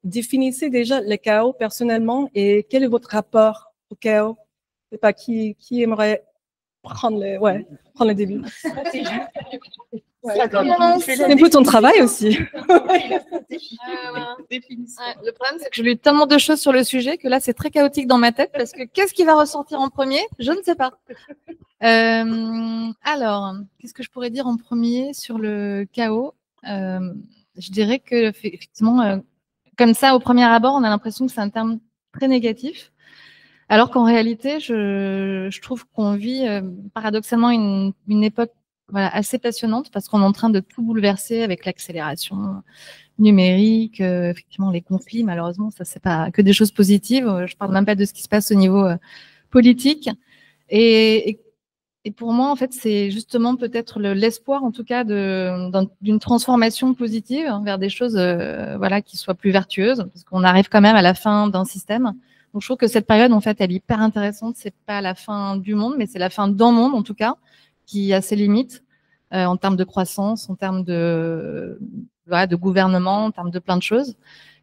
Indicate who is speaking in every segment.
Speaker 1: définissez déjà le chaos personnellement et quel est votre rapport au chaos? Je sais pas qui aimerait prendre le début. C'est un peu ton travail aussi.
Speaker 2: Le problème, c'est que je lis tellement de choses sur le sujet que là, c'est très chaotique dans ma tête parce que qu'est-ce qui va ressortir en premier? Je ne sais pas. Alors, qu'est-ce que je pourrais dire en premier sur le chaos? Je dirais que effectivement, comme ça, au premier abord, on a l'impression que c'est un terme très négatif. Alors qu'en réalité, je trouve qu'on vit paradoxalement une époque assez passionnante parce qu'on est en train de tout bouleverser avec l'accélération numérique, effectivement les conflits, malheureusement, ça c'est pas que des choses positives. Je parle même pas de ce qui se passe au niveau politique. Et pour moi, en fait, c'est justement peut-être l'espoir, en tout cas, d'une transformation positive vers des choses, qui soient plus vertueuses, parce qu'on arrive quand même à la fin d'un système. Donc, je trouve que cette période, en fait, elle est hyper intéressante. C'est pas la fin du monde, mais c'est la fin d'un monde, en tout cas, qui a ses limites en termes de croissance, en termes de gouvernement, en termes de plein de choses.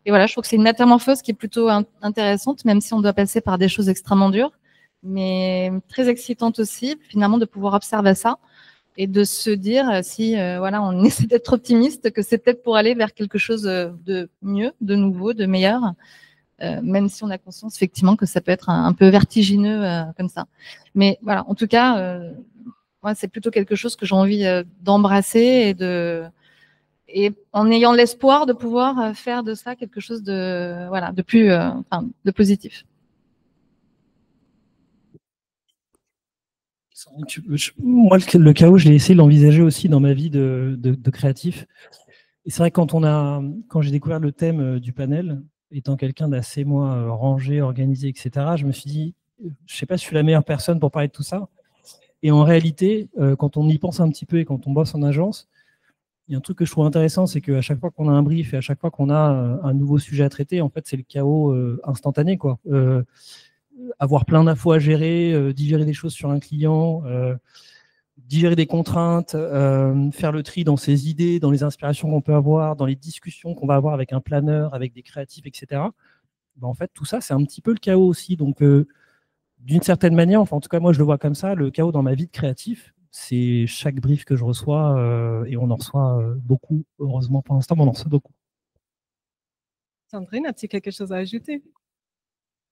Speaker 2: Et voilà, je trouve que c'est une métamorphose qui est plutôt intéressante, même si on doit passer par des choses extrêmement dures, mais très excitante aussi, finalement, de pouvoir observer ça et de se dire, si on essaie d'être optimiste, que c'est peut-être pour aller vers quelque chose de mieux, de nouveau, de meilleur. Même si on a conscience effectivement que ça peut être un peu vertigineux comme ça. Mais voilà, en tout cas, moi, c'est plutôt quelque chose que j'ai envie d'embrasser et en ayant l'espoir de pouvoir faire de ça quelque chose de plus de positif.
Speaker 3: Moi, le chaos, je l'ai essayé de l'envisager aussi dans ma vie de créatif. Et c'est vrai que quand j'ai découvert le thème du panel, étant quelqu'un d'assez, rangé, organisé, etc., je me suis dit, je sais pas si je suis la meilleure personne pour parler de tout ça. Et en réalité, quand on y pense un petit peu et quand on bosse en agence, il y a un truc que je trouve intéressant, c'est qu'à chaque fois qu'on a un brief et à chaque fois qu'on a un nouveau sujet à traiter, en fait, c'est le chaos instantané, quoi. Avoir plein d'infos à gérer, digérer des choses sur un client, digérer des contraintes, faire le tri dans ses idées, dans les inspirations qu'on peut avoir, dans les discussions qu'on va avoir avec un planeur, avec des créatifs, etc. Ben, en fait, tout ça, c'est un petit peu le chaos aussi. Donc, d'une certaine manière, enfin, en tout cas, moi, je le vois comme ça, le chaos dans ma vie de créatif, c'est chaque brief que je reçois, et on en reçoit beaucoup, heureusement pour l'instant, mais on en reçoit beaucoup.
Speaker 1: Sandrine, as-tu quelque chose à ajouter?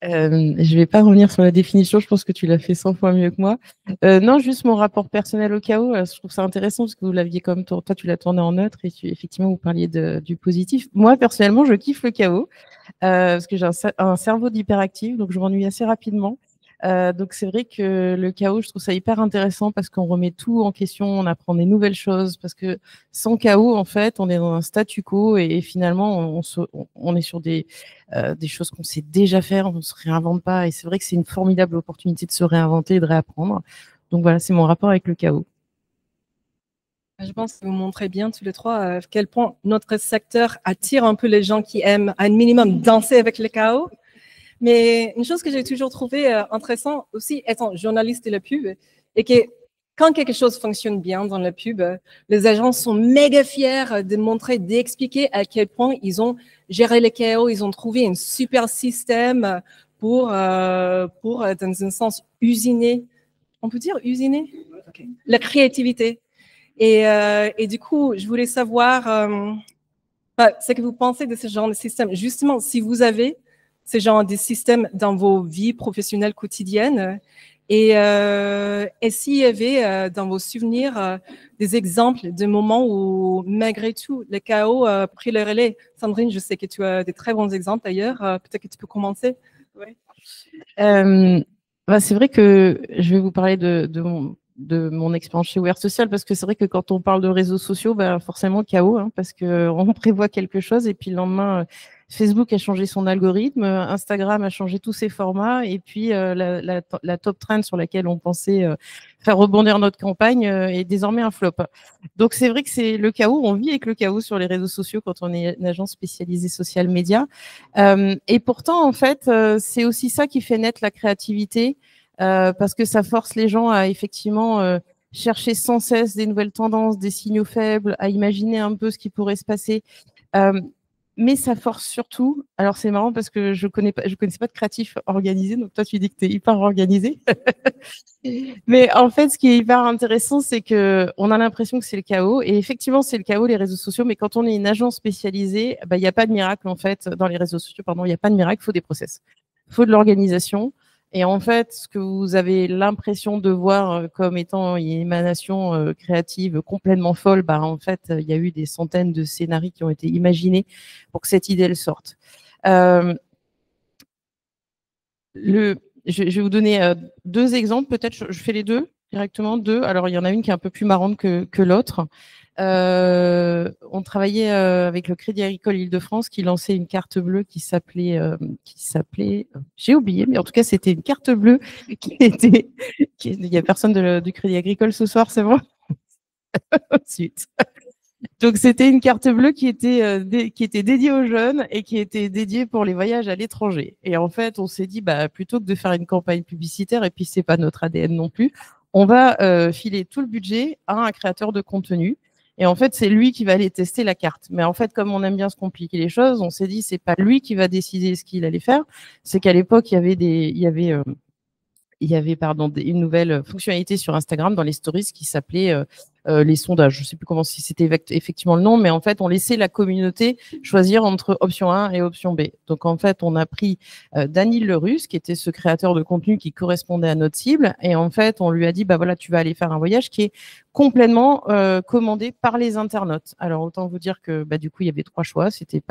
Speaker 4: Je ne vais pas revenir sur la définition, je pense que tu l'as fait 100 fois mieux que moi. Non, juste mon rapport personnel au chaos, je trouve ça intéressant parce que vous l'aviez comme toi, tu l'as tourné en neutre et effectivement, vous parliez du positif. Moi, personnellement, je kiffe le chaos parce que j'ai un cerveau d'hyperactif, donc je m'ennuie assez rapidement. Donc c'est vrai que le chaos, je trouve ça hyper intéressant parce qu'on remet tout en question, on apprend des nouvelles choses, parce que sans chaos, en fait, on est dans un statu quo et finalement, on est sur des choses qu'on sait déjà faire, on ne se réinvente pas. Et c'est vrai que c'est une formidable opportunité de se réinventer et de réapprendre. Donc voilà, c'est mon rapport avec le chaos.
Speaker 1: Je pense que vous montrez bien tous les trois à quel point notre secteur attire un peu les gens qui aiment à un minimum danser avec le chaos. Mais une chose que j'ai toujours trouvé intéressant aussi, étant journaliste de la pub, est que quand quelque chose fonctionne bien dans la pub, les agents sont méga fiers de montrer, d'expliquer à quel point ils ont géré le chaos, ils ont trouvé un super système pour dans un sens, usiner. On peut dire usiner? Okay. La créativité. Et du coup, je voulais savoir ce que vous pensez de ce genre de système. Justement, si vous avez ce genre de système dans vos vies professionnelles quotidiennes, et s'il y avait dans vos souvenirs des exemples de moments où, malgré tout, le chaos a pris le relais. Sandrine, je sais que tu as des très bons exemples d'ailleurs. Peut-être que tu peux commencer. Ouais.
Speaker 4: C'est vrai que je vais vous parler de mon expérience chez Wear Social, parce que c'est vrai que quand on parle de réseaux sociaux, forcément chaos, parce qu'on prévoit quelque chose et puis le lendemain, Facebook a changé son algorithme, Instagram a changé tous ses formats et puis la top trend sur laquelle on pensait faire rebondir notre campagne est désormais un flop. Donc c'est vrai que c'est le chaos, on vit avec le chaos sur les réseaux sociaux quand on est une agence spécialisée social media. Et pourtant, en fait, c'est aussi ça qui fait naître la créativité. Parce que ça force les gens à effectivement chercher sans cesse des nouvelles tendances, des signaux faibles, à imaginer un peu ce qui pourrait se passer. mais ça force surtout. Alors c'est marrant parce que je connaissais pas de créatif organisé, donc toi tu dis que tu es hyper organisé. Mais en fait, ce qui est hyper intéressant, c'est que on a l'impression que c'est le chaos, et effectivement c'est le chaos les réseaux sociaux. Mais quand on est une agence spécialisée, il n'y a pas de miracle en fait dans les réseaux sociaux. Pardon, il n'y a pas de miracle, il faut des process, il faut de l'organisation. Et en fait, ce que vous avez l'impression de voir comme étant une émanation créative complètement folle, bah, en fait, il y a eu des centaines de scénarios qui ont été imaginés pour que cette idée elle sorte. Je vais vous donner 2 exemples. Peut-être je fais les 2 directement. 2. Alors, il y en a une qui est un peu plus marrante que l'autre. On travaillait avec le Crédit Agricole Île-de-France qui lançait une carte bleue qui s'appelait, j'ai oublié, mais en tout cas c'était une carte bleue il y a personne du Crédit Agricole ce soir, c'est bon. Ensuite. Donc c'était une carte bleue qui était dédiée aux jeunes et qui était dédiée pour les voyages à l'étranger. Et en fait, on s'est dit, bah, plutôt que de faire une campagne publicitaire, et puis c'est pas notre ADN non plus, on va filer tout le budget à un créateur de contenu. Et en fait, c'est lui qui va aller tester la carte. Mais en fait, comme on aime bien se compliquer les choses, on s'est dit, c'est pas lui qui va décider ce qu'il allait faire. C'est qu'à l'époque, il y avait une nouvelle fonctionnalité sur Instagram dans les stories qui s'appelait les sondages. Je ne sais plus comment si c'était effectivement le nom, mais en fait, on laissait la communauté choisir entre option 1 et option B. Donc, en fait, on a pris Daniel Lerus, qui était ce créateur de contenu qui correspondait à notre cible, et en fait, on lui a dit, bah voilà, tu vas aller faire un voyage qui est complètement commandé par les internautes. Alors, autant vous dire que bah, du coup, il y avait 3 choix. C'était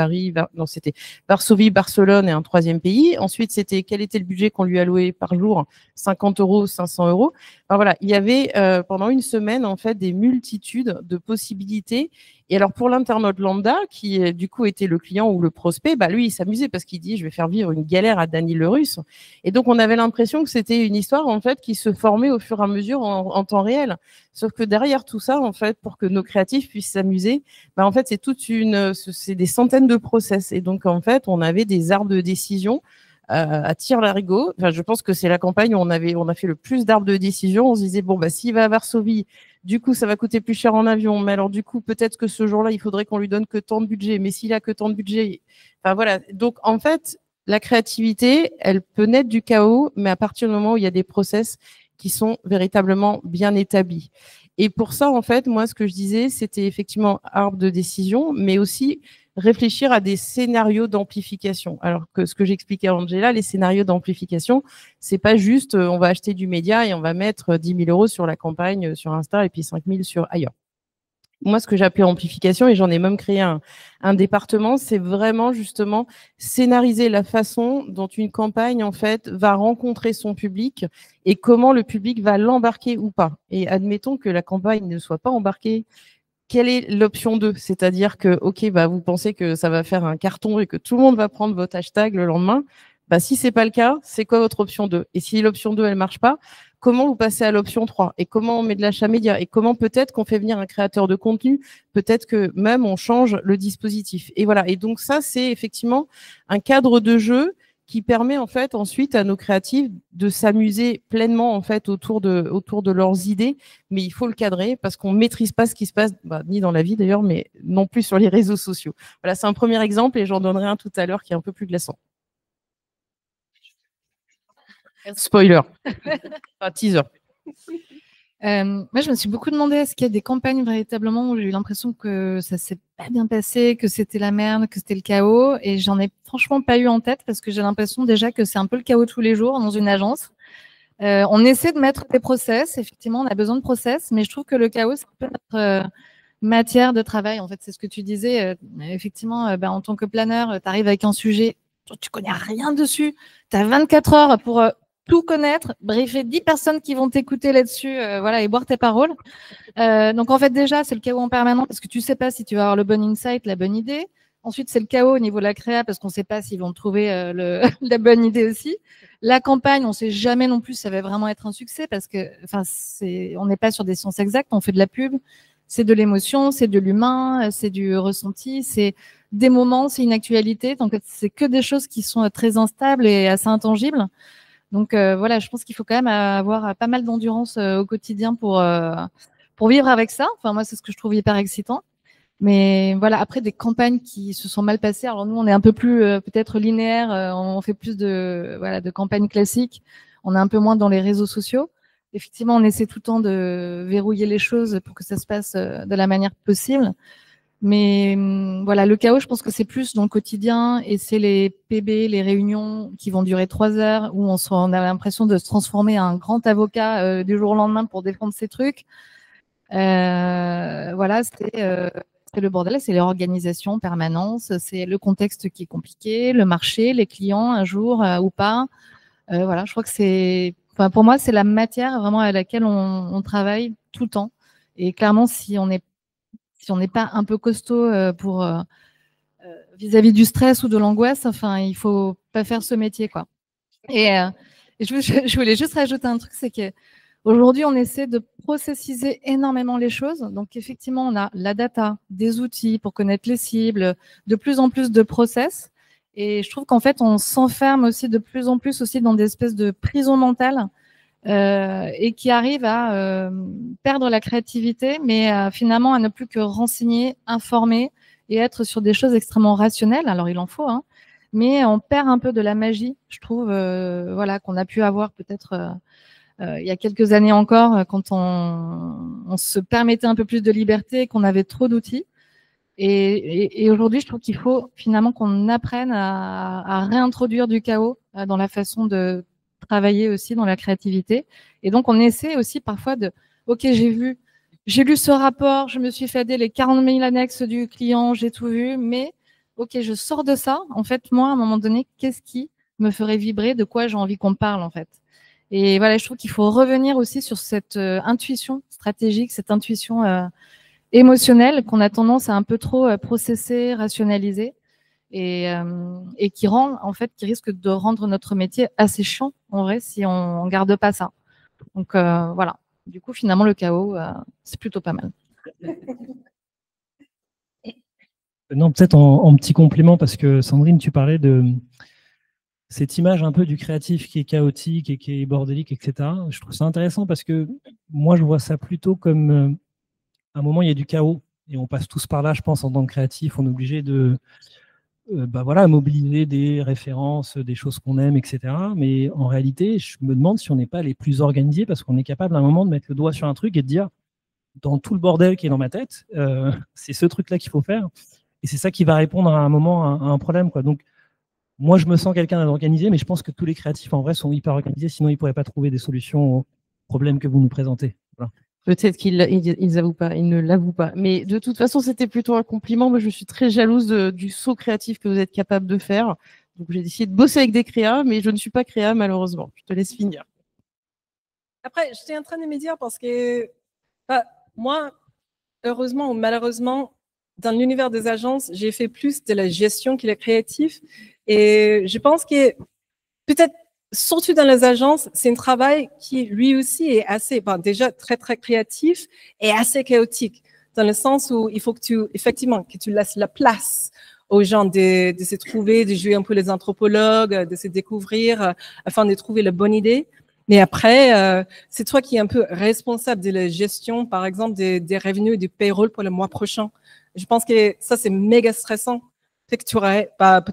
Speaker 4: c'était Varsovie, Barcelone et un 3e pays. Ensuite, c'était quel était le budget qu'on lui allouait par jour, 50 €, 500 €. Enfin, voilà, il y avait pendant une semaine, en fait, des multitudes de possibilités. Et alors, pour l'internaute lambda, qui du coup était le client ou le prospect, bah, lui, il s'amusait parce qu'il dit, je vais faire vivre une galère à Daniel Lerus. Et donc, on avait l'impression que c'était une histoire, en fait, qui se formait au fur et à mesure en temps réel. Sauf que derrière tout ça, en fait, pour que nos créatifs puissent s'amuser, bah, en fait, c'est des centaines de process. Et donc, en fait, on avait des arbres de décision à tire-larigot. Enfin, je pense que c'est la campagne où on a fait le plus d'arbres de décision. On se disait, bon, bah, s'il va à Varsovie, du coup, ça va coûter plus cher en avion. Mais alors, du coup, peut-être que ce jour-là, il faudrait qu'on lui donne que tant de budget. Mais s'il a que tant de budget, enfin, voilà. Donc, en fait, la créativité, elle peut naître du chaos, mais à partir du moment où il y a des process qui sont véritablement bien établis. Et pour ça, en fait, moi, ce que je disais, c'était effectivement arbre de décision, mais aussi réfléchir à des scénarios d'amplification. Alors que ce que j'expliquais à Angela, les scénarios d'amplification, c'est pas juste on va acheter du média et on va mettre 10 000 € sur la campagne sur Insta et puis 5 000 sur ailleurs. Moi, ce que j'appelais amplification, et j'en ai même créé un département, c'est vraiment justement scénariser la façon dont une campagne, en fait, va rencontrer son public et comment le public va l'embarquer ou pas. Et admettons que la campagne ne soit pas embarquée. Quelle est l'option 2? C'est-à-dire que, OK, bah, vous pensez que ça va faire un carton et que tout le monde va prendre votre hashtag le lendemain. Bah, si c'est pas le cas, c'est quoi votre option 2? Et si l'option 2, elle marche pas, comment vous passez à l'option 3? Et comment on met de l'achat média? Et comment peut-être qu'on fait venir un créateur de contenu? Peut-être que même on change le dispositif. Et voilà. Et donc ça, c'est effectivement un cadre de jeu qui permet en fait ensuite à nos créatifs de s'amuser pleinement en fait autour de leurs idées, mais il faut le cadrer parce qu'on maîtrise pas ce qui se passe, bah, ni dans la vie d'ailleurs, mais non plus sur les réseaux sociaux. Voilà, c'est un premier exemple et j'en donnerai un tout à l'heure qui est un peu plus glaçant. Spoiler, enfin, teaser.
Speaker 2: Moi, je me suis beaucoup demandé est-ce qu'il y a des campagnes véritablement où j'ai eu l'impression que ça s'est pas bien passé, que c'était la merde, que c'était le chaos, et j'en ai franchement pas eu en tête parce que j'ai l'impression déjà que c'est un peu le chaos tous les jours dans une agence. On essaie de mettre des process, effectivement, on a besoin de process, mais je trouve que le chaos, c'est un peu notre matière de travail. En fait, c'est ce que tu disais. Effectivement, ben, en tant que planeur, tu arrives avec un sujet, tu connais rien dessus, tu as 24 heures pour tout connaître, briefer 10 personnes qui vont t'écouter là-dessus, voilà, et boire tes paroles. Donc en fait déjà c'est le chaos en permanence parce que tu sais pas si tu vas avoir le bon insight, la bonne idée. Ensuite c'est le chaos au niveau de la créa parce qu'on sait pas s'ils vont trouver la bonne idée aussi. La campagne, on sait jamais non plus si ça va vraiment être un succès parce que enfin on n'est pas sur des sciences exactes, on fait de la pub, c'est de l'émotion, c'est de l'humain, c'est du ressenti, c'est des moments, c'est une actualité. Donc c'est que des choses qui sont très instables et assez intangibles. Donc voilà, je pense qu'il faut quand même avoir pas mal d'endurance au quotidien pour vivre avec ça. Enfin moi c'est ce que je trouve hyper excitant. Mais voilà, après des campagnes qui se sont mal passées. Alors nous, on est un peu plus peut-être linéaire. On fait plus de campagnes classiques. On est un peu moins dans les réseaux sociaux. Effectivement, on essaie tout le temps de verrouiller les choses pour que ça se passe de la manière possible. Mais voilà, le chaos, je pense que c'est plus dans le quotidien et c'est les PB, les réunions qui vont durer 3 heures où on a l'impression de se transformer en un grand avocat du jour au lendemain pour défendre ces trucs. Voilà, c'est le bordel, c'est l'organisation en permanence, c'est le contexte qui est compliqué, le marché, les clients un jour ou pas. Voilà, je crois que pour moi, c'est la matière vraiment à laquelle on travaille tout le temps. Et clairement, si on n'est pas un peu costaud pour vis-à-vis du stress ou de l'angoisse, enfin, il faut pas faire ce métier, quoi. Et je voulais juste rajouter un truc, c'est que aujourd'hui, on essaie de processiser énormément les choses. Donc, effectivement, on a la data, des outils pour connaître les cibles, de plus en plus de process. Et je trouve qu'en fait, on s'enferme aussi de plus en plus aussi dans des espèces de prisons mentales et qui arrivent à perdre la créativité, mais finalement à ne plus que renseigner, informer et être sur des choses extrêmement rationnelles. Alors, il en faut, hein, mais on perd un peu de la magie, je trouve, voilà, qu'on a pu avoir peut-être il y a quelques années encore, quand on se permettait un peu plus de liberté et qu'on avait trop d'outils. Et aujourd'hui, je trouve qu'il faut finalement qu'on apprenne à réintroduire du chaos dans la façon de travailler aussi dans la créativité. Et donc, on essaie aussi parfois OK, j'ai lu ce rapport, je me suis fait les 40 000 annexes du client, j'ai tout vu, mais OK, je sors de ça. En fait, moi, à un moment donné, qu'est-ce qui me ferait vibrer, de quoi j'ai envie qu'on parle, en fait? Et voilà, je trouve qu'il faut revenir aussi sur cette intuition stratégique, cette intuition émotionnelle qu'on a tendance à un peu trop processer, rationaliser et qui risque de rendre notre métier assez chiant, en vrai, si on ne garde pas ça. Donc voilà. Du coup, finalement, le chaos, c'est plutôt pas mal.
Speaker 3: Non, peut-être en petit complément, parce que Sandrine, tu parlais de cette image un peu du créatif qui est chaotique et qui est bordélique, etc. Je trouve ça intéressant parce que moi, je vois ça plutôt comme à un moment, il y a du chaos et on passe tous par là, je pense, en tant que créatif. On est obligé de mobiliser des références, des choses qu'on aime, etc. Mais en réalité, je me demande si on n'est pas les plus organisés parce qu'on est capable à un moment de mettre le doigt sur un truc et de dire, dans tout le bordel qui est dans ma tête, c'est ce truc-là qu'il faut faire. Et c'est ça qui va répondre à un moment à un problème, quoi. Donc, moi, je me sens quelqu'un d'organisé, mais je pense que tous les créatifs, en vrai, sont hyper organisés, sinon ils ne pourraient pas trouver des solutions aux problèmes que vous nous présentez. Voilà.
Speaker 4: Peut-être qu'ils ne l'avouent pas. Mais de toute façon, c'était plutôt un compliment. Moi, je suis très jalouse du saut créatif que vous êtes capable de faire. Donc, j'ai décidé de bosser avec des créas, mais je ne suis pas créa, malheureusement. Je te laisse finir.
Speaker 1: Après, j'étais en train de me dire parce que moi, heureusement ou malheureusement, dans l'univers des agences, j'ai fait plus de la gestion que le créatif. Et je pense que peut-être, surtout dans les agences, c'est un travail qui, lui aussi, est assez, déjà très, très créatif et assez chaotique, dans le sens où il faut que tu laisses la place aux gens de se trouver, de jouer un peu les anthropologues, de se découvrir afin de trouver la bonne idée. Mais après, c'est toi qui es un peu responsable de la gestion, par exemple, des revenus et du payroll pour le mois prochain. Je pense que ça, c'est méga stressant. Peut-être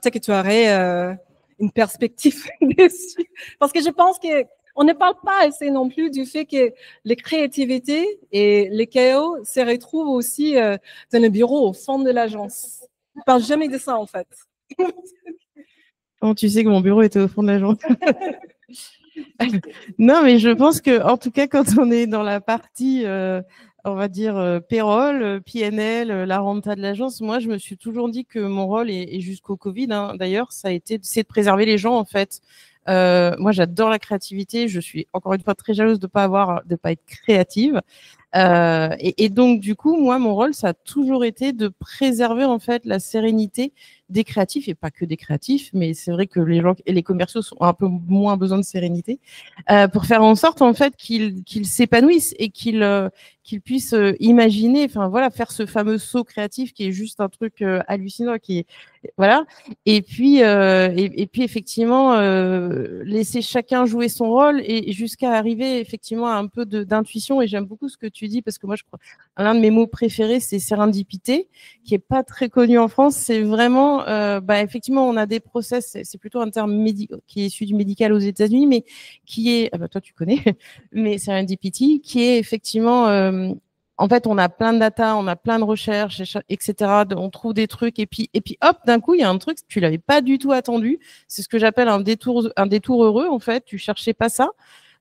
Speaker 1: que tu aurais une perspective dessus. Parce que je pense qu'on ne parle pas assez non plus du fait que les créativités et les chaos se retrouvent aussi dans le bureau, au fond de l'agence. On ne parle jamais de ça, en fait.
Speaker 4: Oh, tu sais que mon bureau était au fond de l'agence. Non, mais je pense que, en tout cas, quand on est dans la partie, on va dire, payroll, PNL, la renta de l'agence, moi, je me suis toujours dit que mon rôle, et jusqu'au Covid, hein, d'ailleurs, c'est de préserver les gens, en fait. Moi, j'adore la créativité. Je suis, encore une fois, très jalouse de pas être créative. Et donc, du coup, moi, mon rôle, ça a toujours été de préserver, en fait, la sérénité des créatifs, et pas que des créatifs, mais c'est vrai que les gens et les commerciaux ont un peu moins besoin de sérénité, pour faire en sorte en fait qu'ils s'épanouissent et qu'ils puissent imaginer, enfin voilà, faire ce fameux saut créatif qui est juste un truc hallucinant, qui est voilà. Et puis effectivement laisser chacun jouer son rôle et jusqu'à arriver effectivement à un peu d'intuition. Et j'aime beaucoup ce que tu dis, parce que moi je crois l'un de mes mots préférés c'est sérendipité, qui est pas très connu en France. C'est vraiment effectivement on a des process, c'est plutôt un terme qui est issu du médical aux États-Unis, mais qui est toi tu connais, mais serendipity, qui est effectivement en fait, on a plein de data, on a plein de recherches, etc. On trouve des trucs et puis hop, d'un coup, il y a un truc, tu l'avais pas du tout attendu. C'est ce que j'appelle un détour heureux. En fait, tu cherchais pas ça.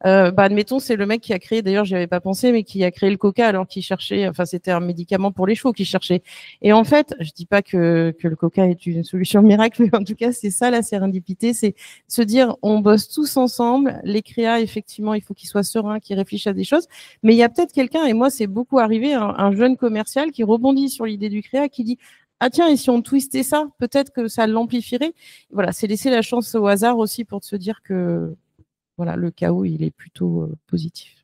Speaker 4: Admettons, c'est le mec qui a créé, d'ailleurs, j'y avais pas pensé, mais qui a créé le coca alors qu'il cherchait, enfin, c'était un médicament pour les chevaux qu'il cherchait. Et en fait, je dis pas que le coca est une solution miracle, mais en tout cas, c'est ça la sérendipité, c'est se dire, on bosse tous ensemble, les créas, effectivement, il faut qu'ils soient sereins, qu'ils réfléchissent à des choses, mais il y a peut-être quelqu'un, et moi, c'est beaucoup arrivé, un jeune commercial qui rebondit sur l'idée du créa, qui dit, ah tiens, et si on twistait ça, peut-être que ça l'amplifierait. Voilà, c'est laisser la chance au hasard aussi pour se dire que voilà, le chaos, il est plutôt positif.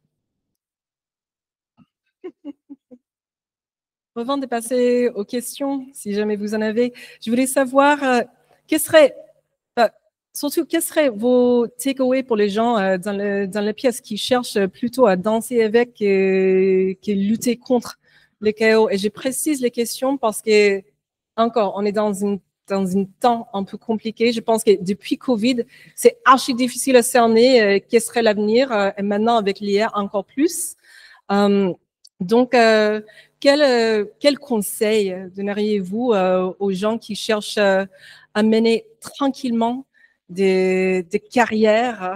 Speaker 1: Avant de passer aux questions, si jamais vous en avez, je voulais savoir quels seraient vos takeaways pour les gens dans la pièce qui cherchent plutôt à danser avec et lutter contre le chaos. Et je précise les questions parce que, encore, on est dans un temps un peu compliqué. Je pense que depuis Covid, c'est archi difficile à cerner quel serait l'avenir, et maintenant avec l'IA encore plus. Donc, quel conseil donneriez-vous aux gens qui cherchent à mener tranquillement des carrières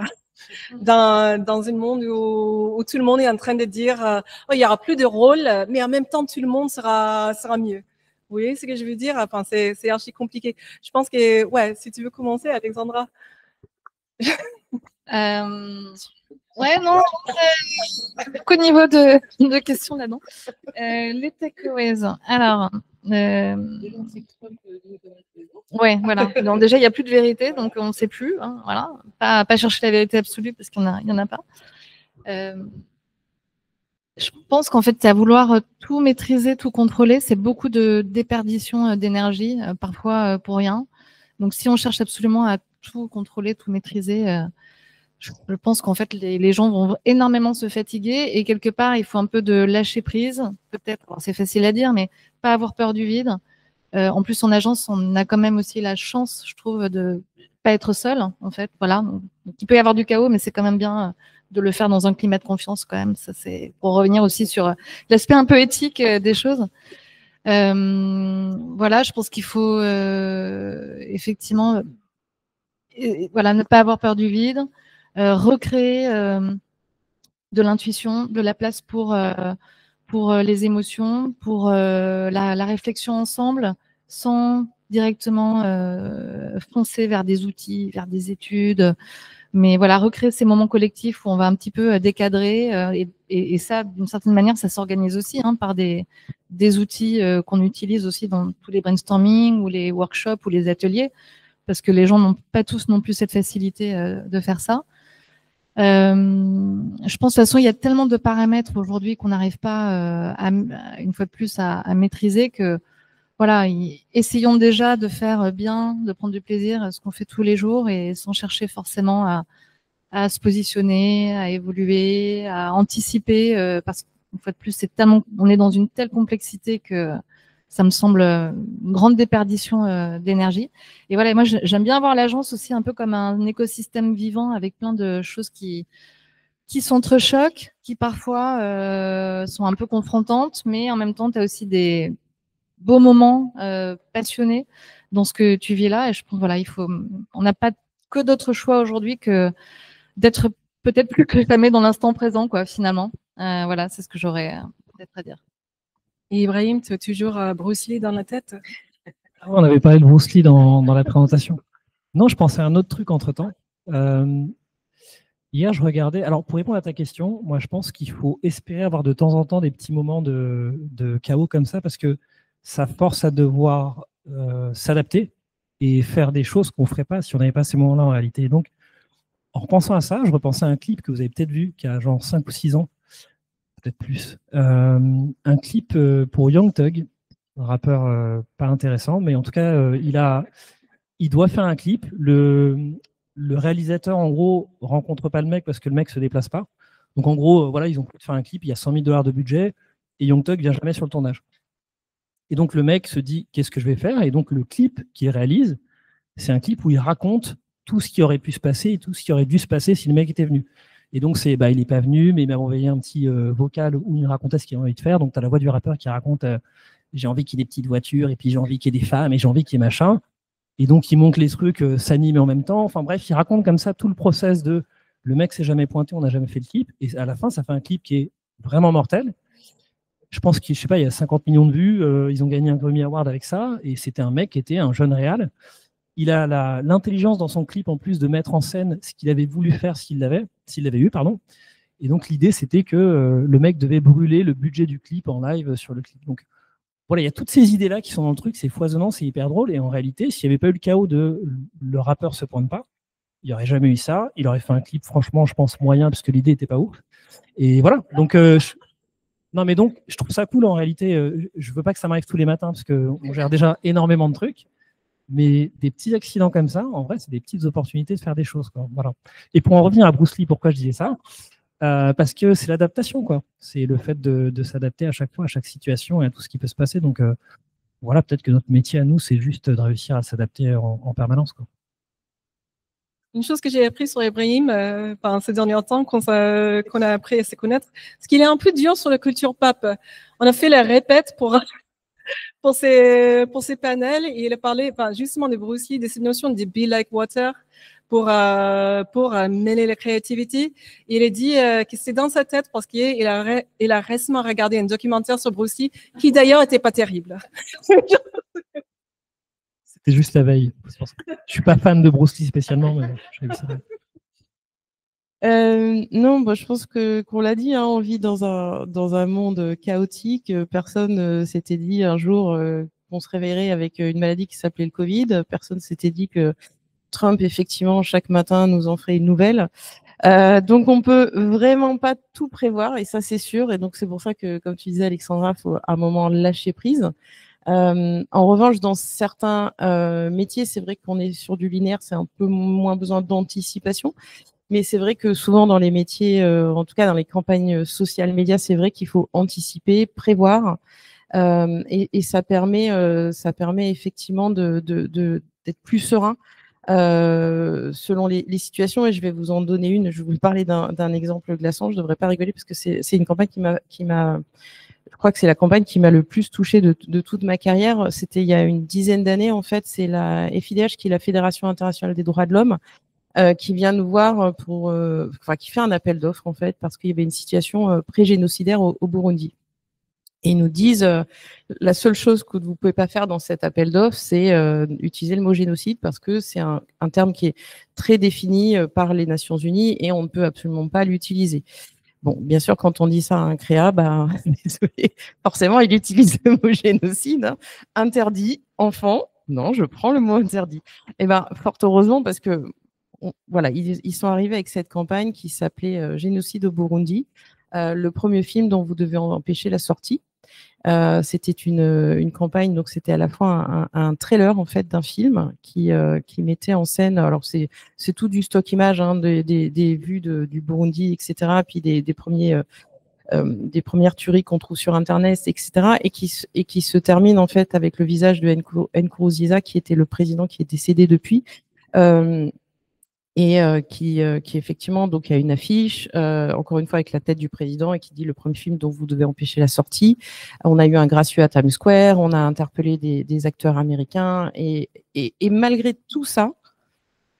Speaker 1: dans un monde où tout le monde est en train de dire oh, il n'y aura plus de rôle, mais en même temps, tout le monde sera mieux. Vous voyez ce que je veux dire? Enfin, c'est archi compliqué. Je pense que, ouais, si tu veux commencer, Alexandra.
Speaker 2: Ouais, non, beaucoup de niveau de questions là-dedans. Les takeaways. Alors, ouais, voilà. Donc déjà, il n'y a plus de vérité, donc on ne sait plus. Hein, voilà. Pas chercher la vérité absolue parce qu'il n'y en a pas. Je pense qu'en fait, à vouloir tout maîtriser, tout contrôler, c'est beaucoup de déperdition d'énergie, parfois pour rien. Donc, si on cherche absolument à tout contrôler, tout maîtriser, je pense qu'en fait, les gens vont énormément se fatiguer et quelque part, il faut un peu de lâcher prise, peut-être. C'est facile à dire, mais pas avoir peur du vide. En plus, en agence, on a quand même aussi la chance, je trouve, de pas être seul, en fait. Voilà. Donc, il peut y avoir du chaos, mais c'est quand même bien de le faire dans un climat de confiance quand même. Ça, c'est pour revenir aussi sur l'aspect un peu éthique des choses. Voilà, je pense qu'il faut effectivement, voilà, ne pas avoir peur du vide. Recréer de l'intuition, de la place pour les émotions, pour la réflexion ensemble, sans directement foncer vers des outils, vers des études. Mais voilà, recréer ces moments collectifs où on va un petit peu décadrer. Et ça, d'une certaine manière, ça s'organise aussi par des outils qu'on utilise aussi dans tous les brainstorming ou les workshops ou les ateliers, parce que les gens n'ont pas tous non plus cette facilité de faire ça. Je pense de toute façon, il y a tellement de paramètres aujourd'hui qu'on n'arrive pas, une fois de plus, à maîtriser que, voilà, essayons déjà de faire bien, de prendre du plaisir à ce qu'on fait tous les jours et sans chercher forcément à se positionner, à évoluer, à anticiper, parce qu'une fois de plus, on est dans une telle complexité que ça me semble une grande déperdition d'énergie. Et voilà, moi, j'aime bien voir l'agence aussi un peu comme un écosystème vivant avec plein de choses qui s'entrechoquent, qui parfois sont un peu confrontantes, mais en même temps, tu as aussi des beaux moments passionnés dans ce que tu vis là. Et je pense, voilà, on n'a pas que d'autre choix aujourd'hui que d'être peut-être plus que jamais dans l'instant présent, quoi, finalement. Voilà, c'est ce que j'aurais peut-être à dire.
Speaker 1: Et Ibrahim, tu as toujours Bruce Lee dans la tête?
Speaker 3: On avait parlé de Bruce Lee dans la présentation. Non, je pensais à un autre truc entre-temps. Hier, je regardais... Alors, pour répondre à ta question, moi, je pense qu'il faut espérer avoir de temps en temps des petits moments de chaos comme ça, parce que ça force à devoir s'adapter. et faire des choses qu'on ne ferait pas si on n'avait pas ces moments-là en réalité. Et donc, en repensant à ça, je repensais à un clip que vous avez peut-être vu, qui a genre 5 ou 6 ans, peut-être plus. Un clip pour Young Thug, un rappeur pas intéressant, mais en tout cas, il doit faire un clip. Le réalisateur, en gros, rencontre pas le mec parce que le mec se déplace pas. Donc, en gros, voilà, ils ont prévu de faire un clip, il y a $100 000 de budget, et Young Thug vient jamais sur le tournage. Et donc, le mec se dit, qu'est-ce que je vais faire? Et donc, le clip qu'il réalise, c'est un clip où il raconte tout ce qui aurait pu se passer et tout ce qui aurait dû se passer si le mec était venu. Et donc, il n'est pas venu, mais il m'a envoyé un petit vocal où il racontait ce qu'il a envie de faire. Donc, tu as la voix du rappeur qui raconte j'ai envie qu'il y ait des petites voitures, et puis j'ai envie qu'il y ait des femmes, et j'ai envie qu'il y ait machin. Et donc, il monte les trucs, s'anime en même temps. Enfin, bref, il raconte comme ça tout le process de le mec s'est jamais pointé, on n'a jamais fait le clip. Et à la fin, ça fait un clip qui est vraiment mortel. Je pense qu'il y a 50 millions de vues. Ils ont gagné un Grammy Award avec ça. Et c'était un mec qui était un jeune réal. Il a l'intelligence dans son clip, en plus, de mettre en scène ce qu'il avait voulu faire s'il l'avait eu, pardon. Et donc, l'idée, c'était que le mec devait brûler le budget du clip en live sur le clip. Donc, voilà, il y a toutes ces idées-là qui sont dans le truc, c'est foisonnant, c'est hyper drôle. Et en réalité, s'il n'y avait pas eu le chaos de le rappeur se pointe pas, il n'y aurait jamais eu ça. Il aurait fait un clip, franchement, je pense, moyen, parce que l'idée n'était pas ouf. Et voilà. Donc, non, mais donc, je trouve ça cool en réalité. Je veux pas que ça m'arrive tous les matins, parce qu'on gère déjà énormément de trucs. Mais des petits accidents comme ça, en vrai, c'est des petites opportunités de faire des choses, quoi. Voilà. Et pour en revenir à Bruce Lee, pourquoi je disais ça? Parce que c'est l'adaptation, quoi. C'est le fait de s'adapter à chaque fois, à chaque situation et à tout ce qui peut se passer. Donc, voilà, peut-être que notre métier à nous, c'est juste de réussir à s'adapter en permanence, quoi.
Speaker 1: Une chose que j'ai appris sur Ibrahim ces derniers temps, qu'on a appris à se connaître, c'est qu'il est un peu dur sur la culture pop. On a fait la répète pour ces panels et il a parlé justement de Bruce Lee, de cette notion de be like water pour mêler la créativité. Et il a dit que c'est dans sa tête parce qu'il a récemment regardé un documentaire sur Bruce Lee qui d'ailleurs n'était pas terrible.
Speaker 3: C'était juste la veille. Je suis pas fan de Bruce Lee spécialement, mais j'ai vu ça.
Speaker 4: Non, je pense qu'on l'a dit, hein, on vit dans un monde chaotique. Personne s'était dit un jour qu'on se réveillerait avec une maladie qui s'appelait le Covid. Personne s'était dit que Trump, effectivement, chaque matin nous en ferait une nouvelle. Donc, on peut vraiment pas tout prévoir, et ça, c'est sûr. Et donc, c'est pour ça que, comme tu disais, Alexandra, il faut à un moment lâcher prise. En revanche, dans certains métiers, c'est vrai qu'on est sur du linéaire, c'est un peu moins besoin d'anticipation. Mais c'est vrai que souvent dans les métiers, en tout cas dans les campagnes social médias, c'est vrai qu'il faut anticiper, prévoir, et ça permet effectivement d'être plus serein selon les situations. Et je vais vous en donner une. Je vais vous parler d'un exemple glaçant. Je ne devrais pas rigoler parce que c'est une campagne qui m'a je crois que c'est la campagne qui m'a le plus touchée de toute ma carrière. C'était il y a une dizaine d'années en fait. C'est la FIDH, qui est la Fédération internationale des droits de l'homme, qui vient nous voir qui fait un appel d'offres en fait, parce qu'il y avait une situation pré-génocidaire au Burundi. Et ils nous disent la seule chose que vous pouvez pas faire dans cet appel d'offres, c'est utiliser le mot génocide, parce que c'est un terme qui est très défini par les Nations Unies et on ne peut absolument pas l'utiliser. Bon, bien sûr, quand on dit ça à un créa, désolé, forcément, il utilise le mot génocide, hein. Interdit, enfant. Non, je prends le mot interdit. Et fort heureusement, parce que voilà, ils sont arrivés avec cette campagne qui s'appelait Génocide au Burundi, le premier film dont vous devez empêcher la sortie. C'était une campagne, donc c'était à la fois un trailer en fait d'un film qui mettait en scène. Alors c'est tout du stock image, hein, des vues du Burundi, etc. Puis des premières tueries qu'on trouve sur Internet, etc. Et qui se termine en fait avec le visage de Nkurunziza, qui était le président qui est décédé depuis. Et qui effectivement donc a une affiche, encore une fois avec la tête du président, et qui dit le premier film dont vous devez empêcher la sortie. On a eu un gracieux à Times Square, on a interpellé des acteurs américains, et malgré tout ça,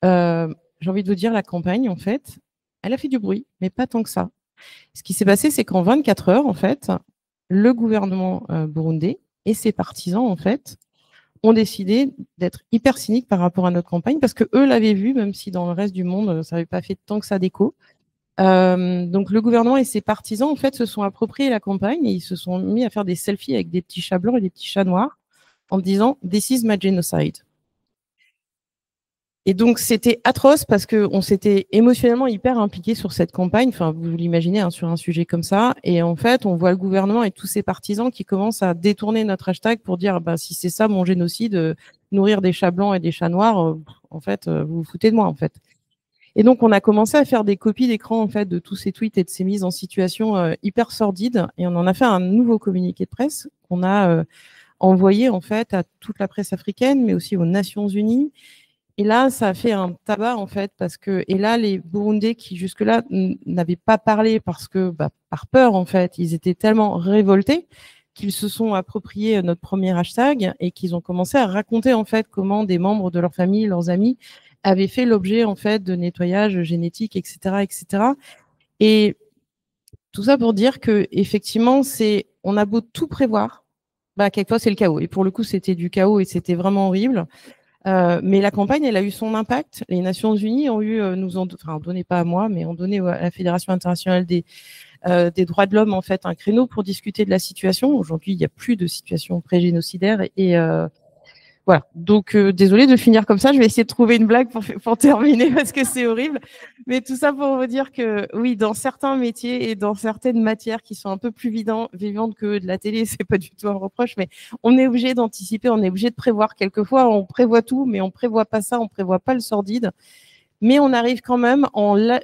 Speaker 4: j'ai envie de vous dire, la campagne en fait, elle a fait du bruit, mais pas tant que ça. Ce qui s'est passé, c'est qu'en 24 heures en fait, le gouvernement burundais et ses partisans en fait ont décidé d'être hyper cyniques par rapport à notre campagne, parce que eux l'avaient vu, même si dans le reste du monde, ça n'avait pas fait tant que ça d'écho. Donc le gouvernement et ses partisans, en fait, se sont appropriés la campagne, et ils se sont mis à faire des selfies avec des petits chats blancs et des petits chats noirs, en disant « This is my genocide ». Et donc, c'était atroce parce qu'on s'était émotionnellement hyper impliqué sur cette campagne. Enfin, vous l'imaginez, hein, sur un sujet comme ça. Et en fait, on voit le gouvernement et tous ses partisans qui commencent à détourner notre hashtag pour dire, bah, si c'est ça mon génocide, nourrir des chats blancs et des chats noirs, en fait, vous vous foutez de moi, en fait. Et donc, on a commencé à faire des copies d'écran, en fait, de tous ces tweets et de ces mises en situation hyper sordides. Et on en a fait un nouveau communiqué de presse qu'on a envoyé, en fait, à toute la presse africaine, mais aussi aux Nations Unies. Et là, ça a fait un tabac, en fait, parce que, et là, les Burundais qui jusque-là n'avaient pas parlé parce que, bah, par peur, en fait, ils étaient tellement révoltés qu'ils se sont appropriés notre premier hashtag et qu'ils ont commencé à raconter, en fait, comment des membres de leur famille, leurs amis, avaient fait l'objet, en fait, de nettoyage génétique, etc., etc. Et tout ça pour dire que, effectivement, on a beau tout prévoir, bah, quelquefois, c'est le chaos. Et pour le coup, c'était du chaos et c'était vraiment horrible. Mais la campagne, elle a eu son impact. Les Nations Unies ont eu, enfin, donné pas à moi, mais ont donné à la Fédération internationale des droits de l'homme, en fait, un créneau pour discuter de la situation. Aujourd'hui, il n'y a plus de situation pré-génocidaire et voilà. Donc, désolée de finir comme ça. Je vais essayer de trouver une blague pour terminer parce que c'est horrible. Mais tout ça pour vous dire que oui, dans certains métiers et dans certaines matières qui sont un peu plus vivantes que de la télé, c'est pas du tout un reproche, mais on est obligé d'anticiper, on est obligé de prévoir. Quelquefois, on prévoit tout, mais on prévoit pas ça, on prévoit pas le sordide. Mais on arrive quand même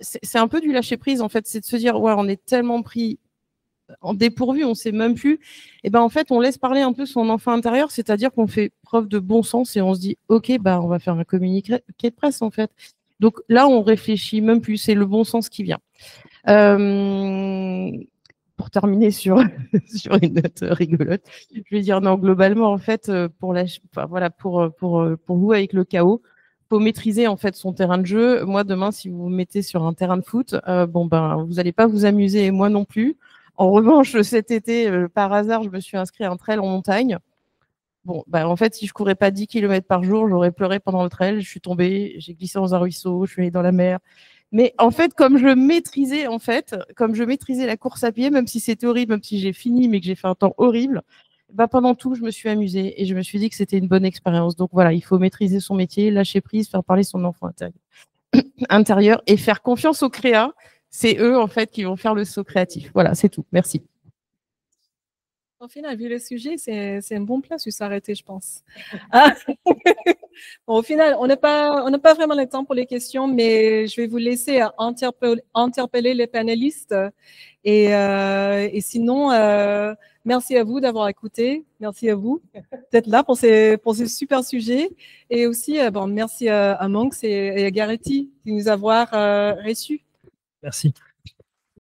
Speaker 4: c'est un peu du lâcher prise, en fait. C'est de se dire, ouais, on est tellement pris en dépourvu, on sait même plus. Et ben en fait, on laisse parler un peu son enfant intérieur, c'est-à-dire qu'on fait preuve de bon sens et on se dit, ok, bah on va faire un communiqué de presse, en fait. Donc là, on réfléchit même plus, c'est le bon sens qui vient. Pour terminer sur sur une note rigolote, je vais dire non, globalement, en fait, pour vous avec le chaos, faut maîtriser, en fait, son terrain de jeu. Moi, demain, si vous vous mettez sur un terrain de foot, bon ben, vous n'allez pas vous amuser, et moi non plus. En revanche, cet été, par hasard, je me suis inscrite à un trail en montagne. Bon, bah, en fait, si je courais pas 10 km par jour, j'aurais pleuré pendant le trail. Je suis tombée, j'ai glissé dans un ruisseau, je suis allée dans la mer. Mais en fait, comme je maîtrisais la course à pied, même si c'était horrible, même si j'ai fini, mais que j'ai fait un temps horrible, bah, pendant tout, je me suis amusée et je me suis dit que c'était une bonne expérience. Donc voilà, il faut maîtriser son métier, lâcher prise, faire parler son enfant intérieur et faire confiance aux créas. C'est eux, en fait, qui vont faire le saut créatif. Voilà, c'est tout. Merci.
Speaker 1: Au final, vu le sujet, c'est un bon place où s'arrêter, je pense. Ah. Bon, au final, on n'a pas vraiment le temps pour les questions, mais je vais vous laisser interpeller les panélistes. Et sinon, merci à vous d'avoir écouté. Merci à vous d'être là pour ces super sujets. Et aussi, bon, merci à Monks et à Garretti de nous avoir reçus.
Speaker 3: Merci.